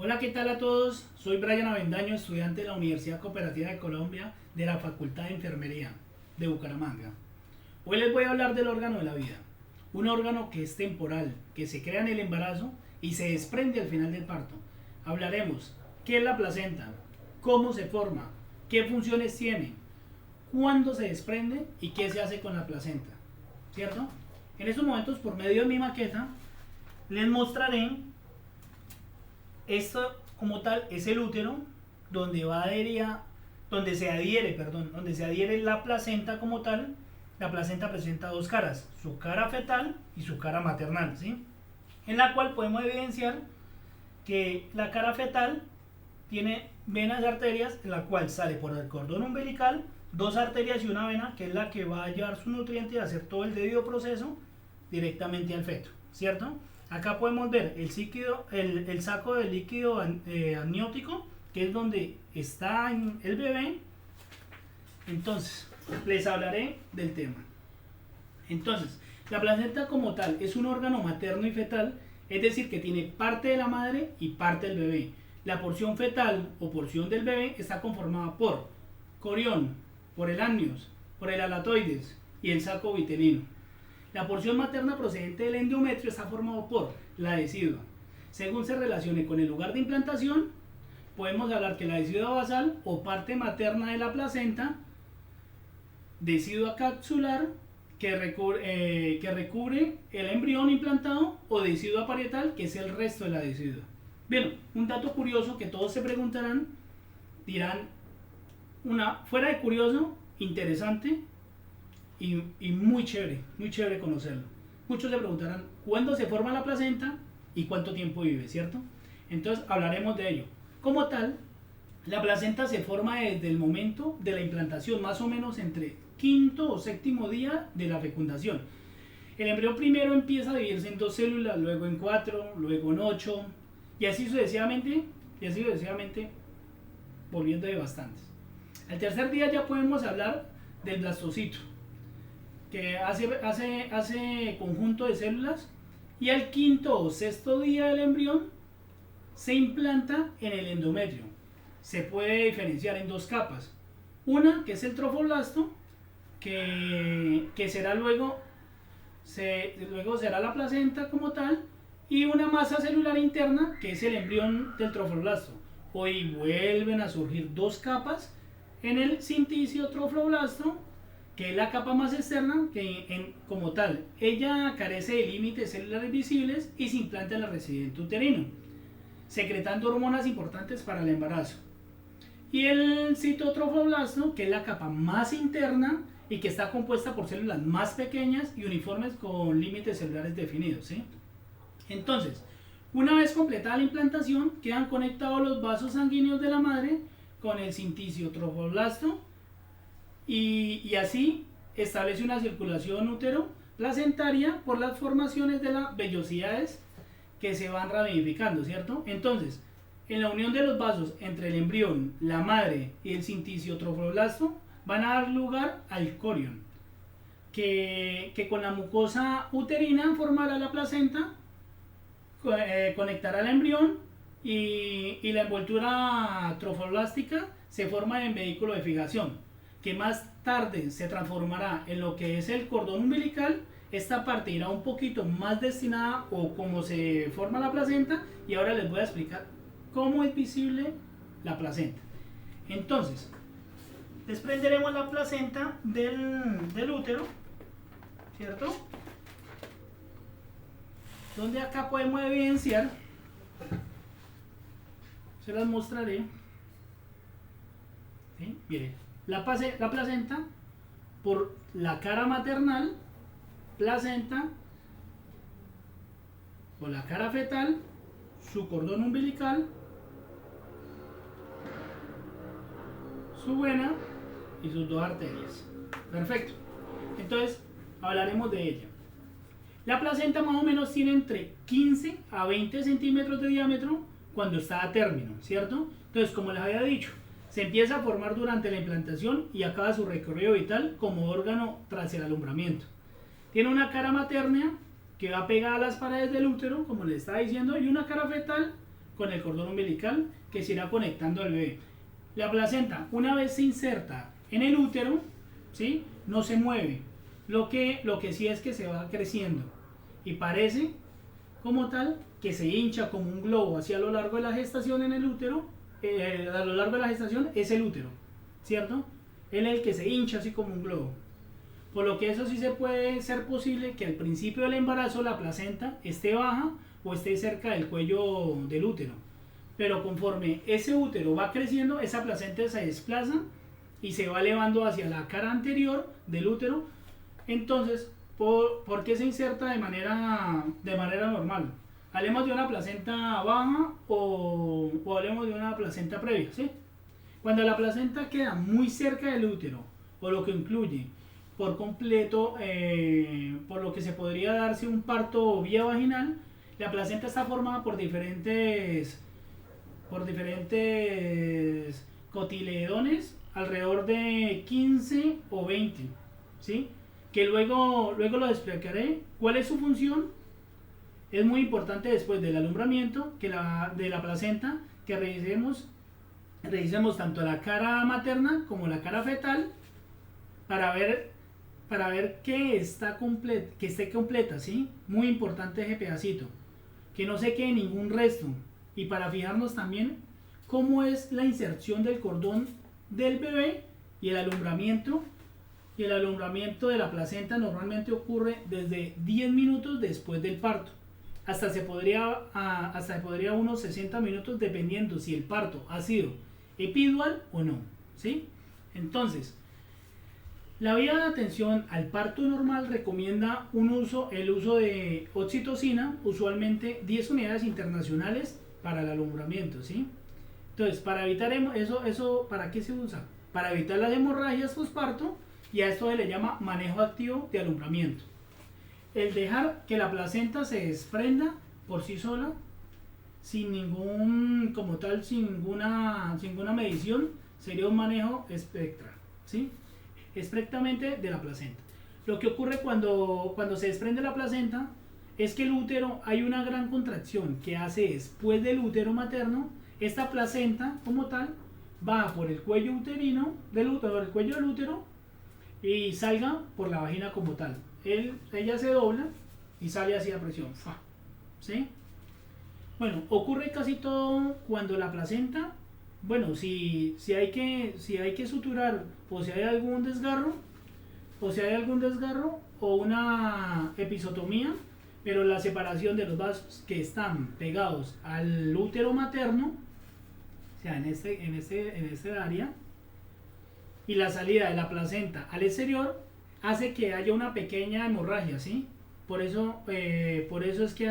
Hola, ¿qué tal a todos? Soy Brian Avendaño, estudiante de la Universidad Cooperativa de Colombia de la Facultad de Enfermería de Bucaramanga. Hoy les voy a hablar del órgano de la vida, un órgano que es temporal, que se crea en el embarazo y se desprende al final del parto. Hablaremos qué es la placenta, cómo se forma, qué funciones tiene, cuándo se desprende y qué se hace con la placenta, ¿cierto? En estos momentos, por medio de mi maqueta, les mostraré. Esto como tal es el útero donde donde se adhiere la placenta como tal. La placenta presenta dos caras, su cara fetal y su cara maternal, ¿sí? En la cual podemos evidenciar que la cara fetal tiene venas y arterias, en la cual sale por el cordón umbilical dos arterias y una vena, que es la que va a llevar su nutriente y hacer todo el debido proceso directamente al feto, ¿cierto? Acá podemos ver el saco de líquido amniótico, que es donde está el bebé. Entonces, les hablaré del tema. Entonces, la placenta como tal es un órgano materno y fetal, es decir, que tiene parte de la madre y parte del bebé. La porción fetal o porción del bebé está conformada por corión, por el amnios, por el alatoides y el saco vitelino. La porción materna procedente del endometrio está formado por la decidua. Según se relacione con el lugar de implantación, podemos hablar que la decidua basal o parte materna de la placenta, decidua capsular que recubre el embrión implantado, o decidua parietal, que es el resto de la decidua. Bien, un dato curioso que todos se preguntarán, dirán, fuera de curioso, interesante y muy chévere conocerlo. Muchos se preguntarán cuándo se forma la placenta y cuánto tiempo vive, ¿cierto? Entonces hablaremos de ello. Como tal, la placenta se forma desde el momento de la implantación, más o menos entre quinto o séptimo día de la fecundación. El embrión primero empieza a dividirse en dos células, luego en 4, luego en 8, y así sucesivamente, volviendo de bastantes. Al tercer día ya podemos hablar del blastocito, que hace conjunto de células, y al quinto o sexto día del embrión se implanta en el endometrio. Se puede diferenciar en dos capas, una que es el trofoblasto, que será luego será la placenta como tal, y una masa celular interna que es el embrión del trofoblasto. Hoy vuelven a surgir dos capas en el sinticio trofoblasto, que es la capa más externa, que como tal ella carece de límites celulares visibles y se implanta en el recipiente uterino, secretando hormonas importantes para el embarazo. Y el citotrofoblasto, que es la capa más interna y que está compuesta por células más pequeñas y uniformes con límites celulares definidos, ¿sí? Entonces, una vez completada la implantación, quedan conectados los vasos sanguíneos de la madre con el sinticio trofoblasto, y así establece una circulación útero-placentaria por las formaciones de las vellosidades que se van ramificando, ¿cierto? Entonces, en la unión de los vasos entre el embrión, la madre y el sinticio trofoblasto, van a dar lugar al corión, que con la mucosa uterina formará la placenta, conectará al embrión, y la envoltura trofoblástica se forma en vehículo de fijación, que más tarde se transformará en lo que es el cordón umbilical. Esta parte irá un poquito más destinada o cómo se forma la placenta, y ahora les voy a explicar cómo es visible la placenta. Entonces, desprenderemos la placenta del útero, ¿cierto? Donde acá podemos evidenciar, se las mostraré, ¿sí? Miren, la placenta por la cara maternal, placenta por la cara fetal, su cordón umbilical, su vena y sus dos arterias. Perfecto. Entonces hablaremos de ella. La placenta más o menos tiene entre 15 a 20 centímetros de diámetro cuando está a término, ¿cierto? Entonces, como les había dicho, se empieza a formar durante la implantación y acaba su recorrido vital como órgano tras el alumbramiento. Tiene una cara materna que va pegada a las paredes del útero, como les estaba diciendo, y una cara fetal con el cordón umbilical que se irá conectando al bebé. La placenta, una vez se inserta en el útero, ¿sí? No se mueve. Lo que sí es que se va creciendo y parece como tal que se hincha como un globo hacia lo largo de la gestación en el útero. A lo largo de la gestación es el útero, ¿cierto? Él es el que se hincha así como un globo. Por lo que eso sí se puede ser posible que al principio del embarazo la placenta esté baja o esté cerca del cuello del útero. Pero conforme ese útero va creciendo, esa placenta se desplaza y se va elevando hacia la cara anterior del útero. Entonces, ¿por qué se inserta de manera normal? ¿Hablemos de una placenta baja o hablemos de una placenta previa? ¿Sí? Cuando la placenta queda muy cerca del útero, o lo que incluye por completo, por lo que se podría darse un parto vía vaginal, la placenta está formada por diferentes cotiledones, alrededor de 15 o 20, ¿sí? Que luego lo explicaré cuál es su función. Es muy importante después del alumbramiento de la placenta que revisemos tanto la cara materna como la cara fetal para ver que esté completa, ¿sí? Muy importante ese pedacito, que no se quede ningún resto, y para fijarnos también cómo es la inserción del cordón del bebé y el alumbramiento. Y el alumbramiento de la placenta normalmente ocurre desde 10 minutos después del parto. Hasta se podría unos 60 minutos dependiendo si el parto ha sido epidural o no, ¿sí? Entonces, la vía de atención al parto normal recomienda el uso de oxitocina, usualmente 10 unidades internacionales para el alumbramiento, ¿sí? Entonces, para evitar eso, ¿para qué se usa? Para evitar las hemorragias postparto, y a esto se le llama manejo activo de alumbramiento. El dejar que la placenta se desprenda por sí sola, sin ninguna medición, sería un manejo espectral, ¿sí? Estrictamente de la placenta. Lo que ocurre cuando se desprende la placenta es que el útero, hay una gran contracción que hace después del útero materno. Esta placenta como tal va por el cuello uterino por el cuello del útero y salga por la vagina como tal. Ella se dobla y sale así a presión, ¿sí? Bueno, ocurre casi todo cuando la placenta, bueno, si hay que suturar, o si hay algún desgarro o una episotomía, pero la separación de los vasos que están pegados al útero materno, o sea, en este área, y la salida de la placenta al exterior hace que haya una pequeña hemorragia, ¿sí? Por eso es que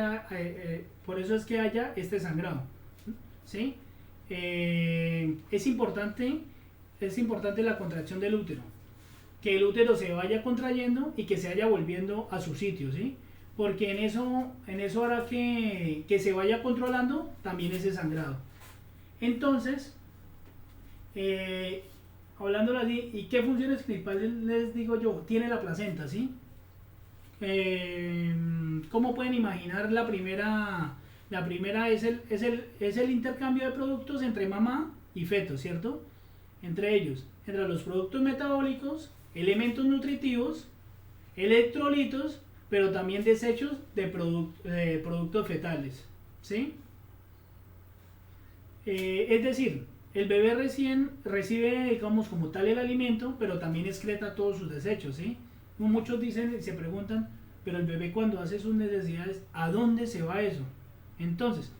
haya este sangrado, ¿sí? Es importante la contracción del útero, que el útero se vaya contrayendo y que se vaya volviendo a su sitio, ¿sí? Porque en eso hará que se vaya controlando también ese sangrado. Entonces, hablando así, ¿y qué funciones principales les digo yo? Tiene la placenta, ¿sí? ¿Cómo pueden imaginar la primera? La primera es el intercambio de productos entre mamá y feto, ¿cierto? Entre los productos metabólicos, elementos nutritivos, electrolitos, pero también desechos de productos fetales, ¿sí? Es decir, el bebé recién recibe, digamos, como tal el alimento, pero también excreta todos sus desechos, ¿sí? Muchos dicen y se preguntan, pero el bebé cuando hace sus necesidades, ¿a dónde se va eso? Entonces,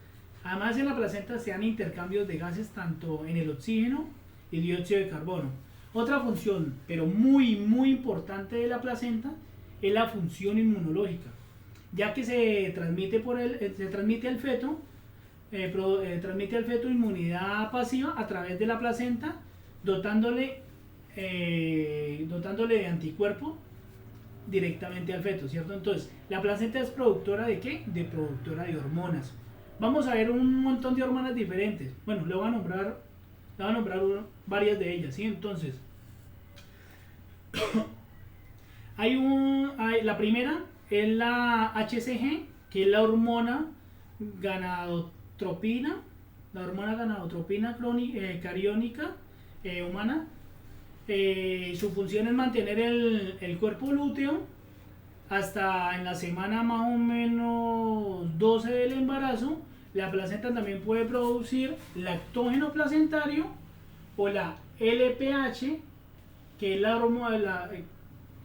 además en la placenta se dan intercambios de gases tanto en el oxígeno y dióxido de carbono. Otra función, pero muy importante de la placenta, es la función inmunológica, ya que se transmite al feto, inmunidad pasiva a través de la placenta, dotándole de anticuerpos directamente al feto, ¿cierto? Entonces, la placenta es productora ¿de qué? Productora de hormonas. Vamos a ver un montón de hormonas diferentes. Bueno, le voy a nombrar varias de ellas, ¿sí? Entonces, la primera es la HCG, que es la hormona gonadotropina, la hormona gonadotropina cariónica humana. Su función es mantener el cuerpo lúteo hasta en la semana más o menos 12 del embarazo. La placenta también puede producir lactógeno placentario o la LPH, que es la hormona,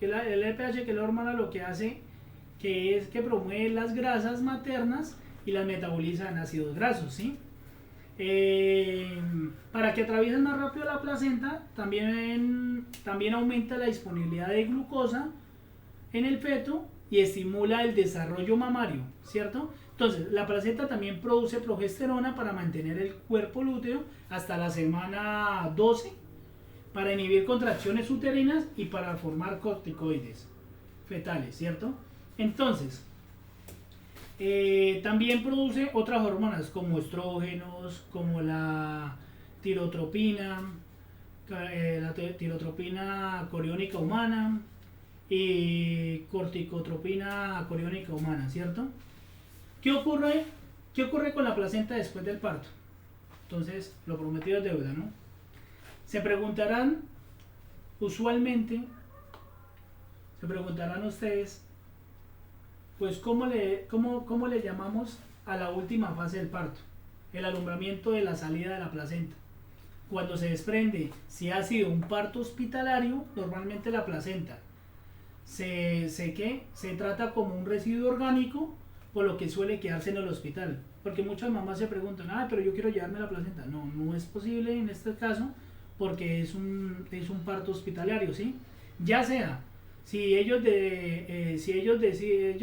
el LPH, que es la hormona lo que hace que es que promueve las grasas maternas y las metaboliza en ácidos grasos, ¿sí? Para que atraviesen más rápido la placenta, también aumenta la disponibilidad de glucosa en el feto y estimula el desarrollo mamario, ¿cierto? Entonces, la placenta también produce progesterona para mantener el cuerpo lúteo hasta la semana 12, para inhibir contracciones uterinas y para formar corticoides fetales, ¿cierto? Entonces, también produce otras hormonas como estrógenos, como la tirotropina, tirotropina coriónica humana y corticotropina coriónica humana, ¿cierto? ¿Qué ocurre con la placenta después del parto? Entonces, lo prometido es deuda, ¿no? Se preguntarán usualmente, se preguntarán ustedes, pues ¿cómo le llamamos a la última fase del parto? El alumbramiento de la salida de la placenta. Cuando se desprende, si ha sido un parto hospitalario, normalmente la placenta se trata como un residuo orgánico, por lo que suele quedarse en el hospital. Porque muchas mamás se preguntan, pero yo quiero llevarme la placenta. No, no es posible en este caso, porque es un parto hospitalario, ¿sí? Ya sea, si ellos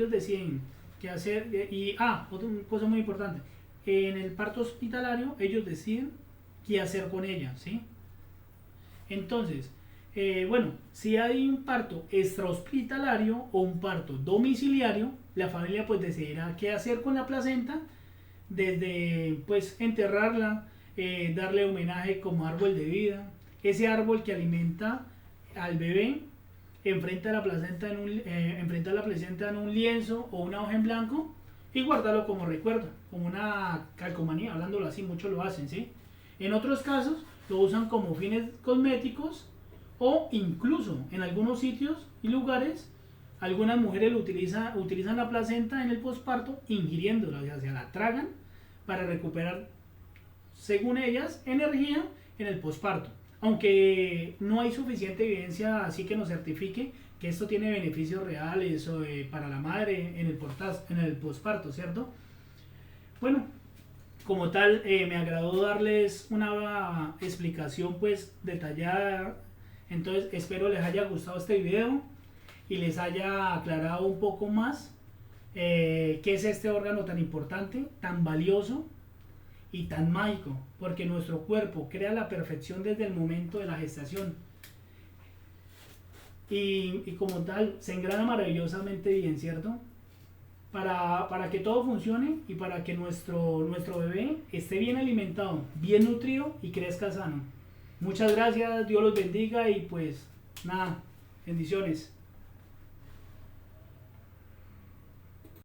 deciden qué hacer, otra cosa muy importante, en el parto hospitalario ellos deciden qué hacer con ella, ¿sí? Entonces, si hay un parto extrahospitalario o un parto domiciliario, la familia pues decidirá qué hacer con la placenta, desde pues enterrarla, darle homenaje como árbol de vida, ese árbol que alimenta al bebé, enfrenta la placenta en un lienzo o una hoja en blanco y guardarlo como recuerdo, como una calcomanía, hablándolo así, muchos lo hacen, ¿sí? En otros casos lo usan como fines cosméticos, o incluso en algunos sitios y lugares algunas mujeres utilizan la placenta en el posparto ingiriéndola, o sea, la tragan para recuperar, según ellas, energía en el posparto. Aunque no hay suficiente evidencia así que nos certifique que esto tiene beneficios reales para la madre en el posparto, ¿cierto? Bueno, como tal, me agradó darles una explicación pues detallada. Entonces espero les haya gustado este video y les haya aclarado un poco más qué es este órgano tan importante, tan valioso y tan mágico, porque nuestro cuerpo crea la perfección desde el momento de la gestación y como tal se engrana maravillosamente bien, ¿cierto? Para que todo funcione y para que nuestro bebé esté bien alimentado, bien nutrido y crezca sano. Muchas gracias, Dios los bendiga y pues nada, bendiciones.